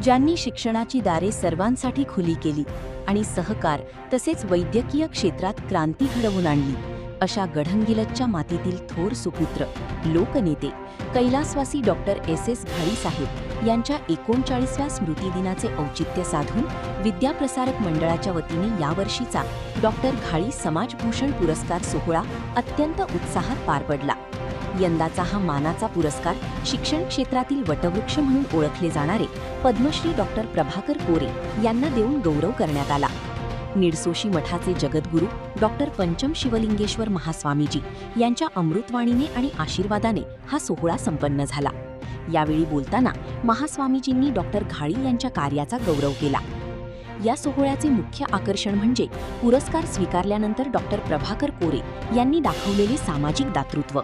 ज्यांनी शिक्षणाची दारे सर्वांसाठी खुली केली आणि सहकार तसेच वैद्यकीय क्षेत्रात क्रांती घडवून आणली अशा गढंगिलतच्या मातीतील थोर सुपुत्र लोकनेते कैलासवासी डॉक्टर एस घाळी साहेब यांच्या 39व्या स्मृतिदिनाचे औचित्य साधून विद्याप्रसारक मंडळाच्या वतीने यावर्षीचा डॉक्टर घाळी समाजभूषण पुरस्कार सोहळा अत्यंत उत्साहात पार पडला। यंदाचा हा मानाचा पुरस्कार शिक्षण क्षेत्रातील वटवृक्ष म्हणून ओळखले जाणारे पद्मश्री डॉक्टर प्रभाकर कोरे यांना देऊन गौरव करण्यात आला। निडसोशी मठाचे जगद्गुरू डॉक्टर पंचम शिवलिंगेश्वर महास्वामीजी यांच्या अमृतवाणीने आणि आशीर्वादाने हा सोहळा संपन्न झाला। यावेळी बोलताना महास्वामीजींनी डॉक्टर घाळी यांच्या कार्याचा गौरव केला। या सोहळ्याचे मुख्य आकर्षण म्हणजे पुरस्कार स्वीकारल्यानंतर डॉक्टर प्रभाकर कोरे यांनी दाखवलेले सामाजिक दातृत्व।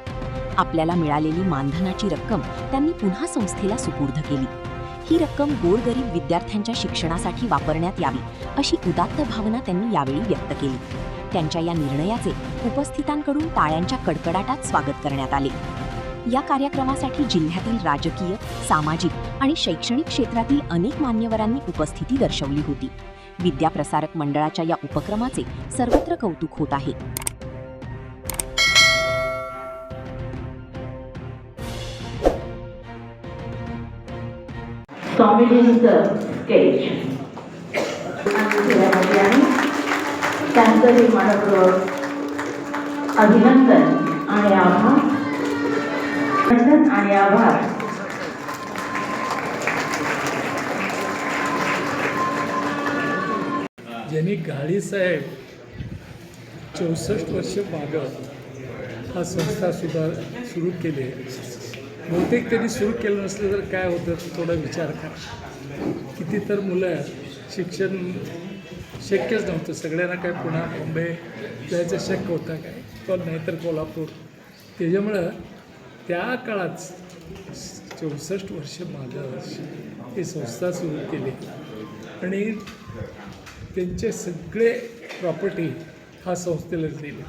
आपल्याला मिळालेली मानधनाची रक्कम त्यांनी पुन्हा संस्थेला सुपूर्द केली। ही रक्कम गोरगरीब विद्यार्थ्यांच्या शिक्षणासाठी वापरण्यात यावी अशी उदात्त भावना त्यांनी यावेळी व्यक्त केली। त्यांच्या या निर्णयाचे उपस्थितांकडून टाळ्यांच्या कडकडाटात स्वागत करण्यात आले। या कार्यक्रमासाठी जिल्ह्यातील राजकीय, सामाजिक आणि शैक्षणिक क्षेत्रातील अनेक मान्यवरांनी उपस्थिती दर्शवली होती। विद्याप्रसारक मंडळाच्या या उपक्रमाचे सर्वत्र कौतुक होत आहे। स्वामीजींचं स्केच त्यांचं हे मनपूर्वक अभिनंदन आणि आभार ज्यांनी घाळी साहेब 64 वर्ष मागं हा संस्था सुद्धा सुरू केली। बहुतेक त्यांनी सुरू केलं नसलं तर काय होतं थोडा विचार करा। किती तर मुलं शिक्षण शक्यच नव्हतं, सगळ्यांना काय पुणे मुंबई जायचं शक्य होतं काय, पण नाहीतर कोल्हापूर। त्याच्यामुळं त्या काळात 64 वर्ष मागं ही संस्था सुरू केली आणि त्यांचे सगळे प्रॉपर्टी हा संस्थेला दिली।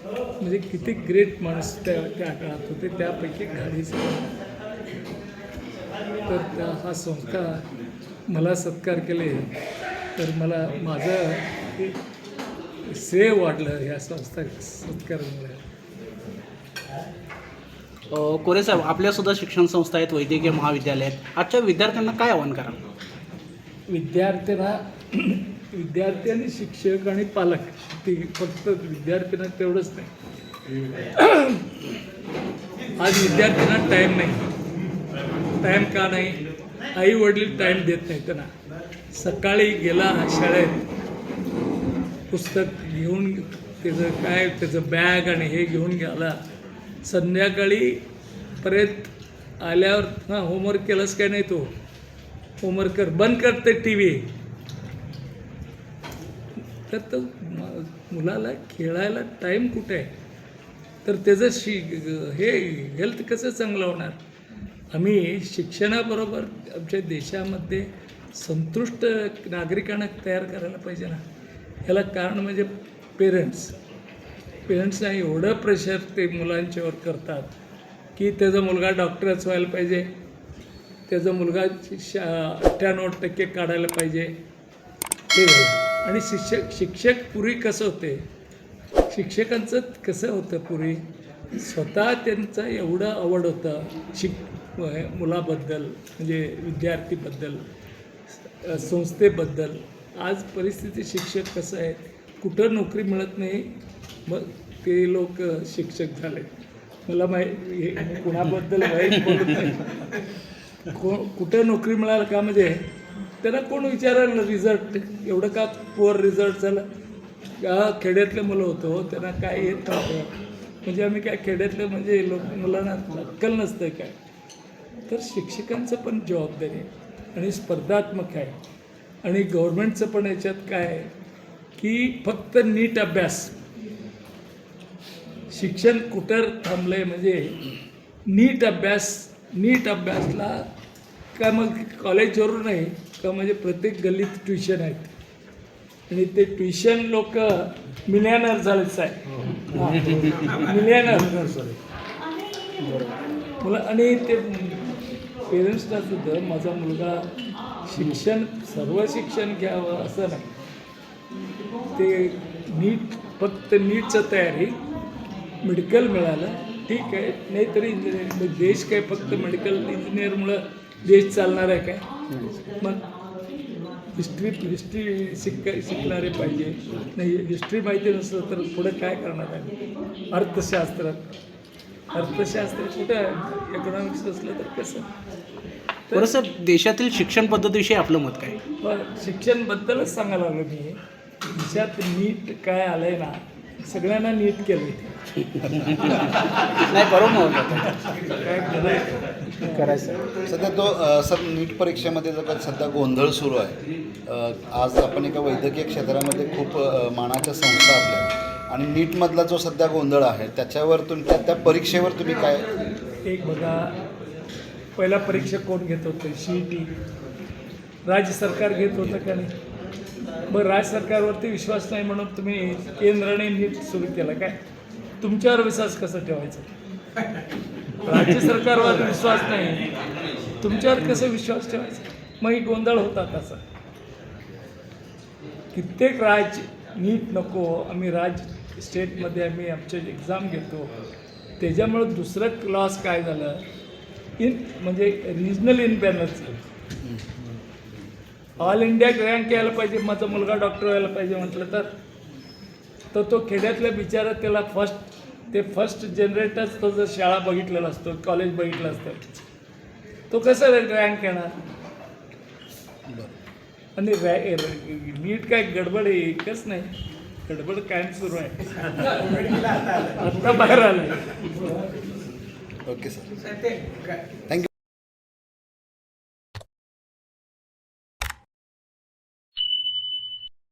म्हणजे किती ग्रेट माणूस त्या काळात होते, त्यापैकी घाळीच। तर हा संस्था मला सत्कार केले तर मला माझं श्रेय वाढलं ह्या संस्था सत्कारामुळे। कोरे साहेब, आपल्यासुद्धा शिक्षण संस्था आहेत, वैद्यकीय महाविद्यालय आहेत। आजच्या विद्यार्थ्यांना काय आव्हान कराल? विद्यार्थी आणि शिक्षक आणि पालक, ते फक्त विद्यार्थ्यांना तेवढंच नाही। आज विद्यार्थ्यांना टाईम नाही। टाईम का नाही? आई वडील टाईम देत नाही त्यांना। सकाळी गेला शाळेत, पुस्तक घेऊन त्याचं बॅग आणि हे घेऊन गेला, संध्याकाळी परत आल्यावर हां होमवर्क केलंस काय नाही, तो होमवर्क कर, बंद करते टी व्ही। तर तो मुलाला खेळायला टाईम कुठे आहे? तर त्याचं हे हेल्थ कसं चांगलं होणार? आम्ही शिक्षणाबरोबर आमच्या देशामध्ये संतुष्ट नागरिकांना तयार करायला पाहिजे ना। ह्याला कारण म्हणजे पेरेंट्सना एवढं प्रेशर ते मुलांच्यावर करतात की त्याचा मुलगा डॉक्टरच व्हायला पाहिजे, त्याचा मुलगा 98% काढायला पाहिजे हे। आणि शिक्षक पूर्वी कसं होते, शिक्षकांचं कसं होतं पूर्वी, स्वतः त्यांचा एवढं आवड होतं मुलाबद्दल, म्हणजे विद्यार्थीबद्दल, संस्थेबद्दल। आज परिस्थिती शिक्षक कसं आहे, कुठं नोकरी मिळत नाही, मग ते लोक शिक्षक झाले। मला कुणाबद्दल वाईट बोलत नाही, कुठं नोकरी मिळालं का, म्हणजे त्यांना कोण विचारायला रिझल्ट एवढं का पुअर रिझल्ट झाला का? खेड्यातले मुलं होतो, त्यांना काय येत नव्हतं। म्हणजे आम्ही काय खेड्यातले म्हणजे मुलांना अक्कल नसतं काय? तर शिक्षकांचं पण जबाबदारी आहे आणि स्पर्धात्मक आहे। आणि गव्हर्नमेंटचं पण याच्यात काय आहे की फक्त नीट अभ्यास, शिक्षण कुठं थांबलं आहे म्हणजे नीट अभ्यासला का? मग कॉलेजवरून नाही का? म्हणजे प्रत्येक गल्लीत ट्युशन आहेत आणि ते ट्युशन लोक मिलियनर झालेच आहे, मिलियनर मुलं। आणि ते पेरेंट्सना सुद्धा माझा मुलगा शिक्षण सर्व शिक्षण घ्यावं असं नाही. ते नीट फक्त नीटचं तयारी मेडिकल मिळालं ठीक आहे, नाहीतरी इंजिनिअरिंग. देश काय फक्त मेडिकल इंजिनिअरमुळं देश चालणार आहे काय? मग हिस्ट्री शिकणारे पाहिजे. नाही हिस्ट्री माहिती नसलं तर पुढे काय करणार आहे? अर्थशास्त्र कुठे आहे? इकॉनॉमिक्स असलं तर कसं? बरं साहेब, देशातील शिक्षण पद्धतीविषयी आपलं मत काय? पण शिक्षणबद्दलच सांगायला लागलो मी. देशात नीट काय आलंय ना, सगळ्यांना नीट केलं नाही बरोबर काय केलं करायचं. सध्या सर नीट परीक्षेमध्ये जर का सध्या गोंधळ सुरू आहे. आज आपण एका वैद्यकीय क्षेत्रामध्ये खूप मानाच्या संस्था आपल्या आणि नीटमधला जो सध्या गोंधळ आहे त्याच्यावर त्या परीक्षेवर तुम्ही काय? एक बघा, पहिला परीक्षा कोण घेत होतं? CET राज्य सरकार घेत होतं का नाही? बरं, राज्य सरकारवरती विश्वास नाही म्हणून तुम्ही केंद्राने नीट सुरू केलं काय? तुमच्यावर विश्वास कसा ठेवायचा? राज्य सरकारवर विश्वास नाही, तुमच्यावर कसं विश्वास ठेवायचा? मग ही गोंधळ होता तसा. कित्येक राज्य नीट नको, आम्ही राज्य स्टेटमध्ये आम्ही आमचे एक्झाम घेतो. त्याच्यामुळं दुसरं लॉस काय झालं? म्हणजे regional imbalance. All India rank यायला पाहिजे, माझा मुलगा डॉक्टर व्हायला पाहिजे म्हटलं तर तो खेड्यातल्या बिचारा त्याला फर्स्ट जनरेटच तो जर शाळा बघितलेला असतो, कॉलेज बघितलं असतं, तो कसा रँक येणार? आणि नीट काय गडबड आहे? एकच नाही, गडबड कायम सुरू आहे. आता बाहेर आलं. Okay sir, thank you.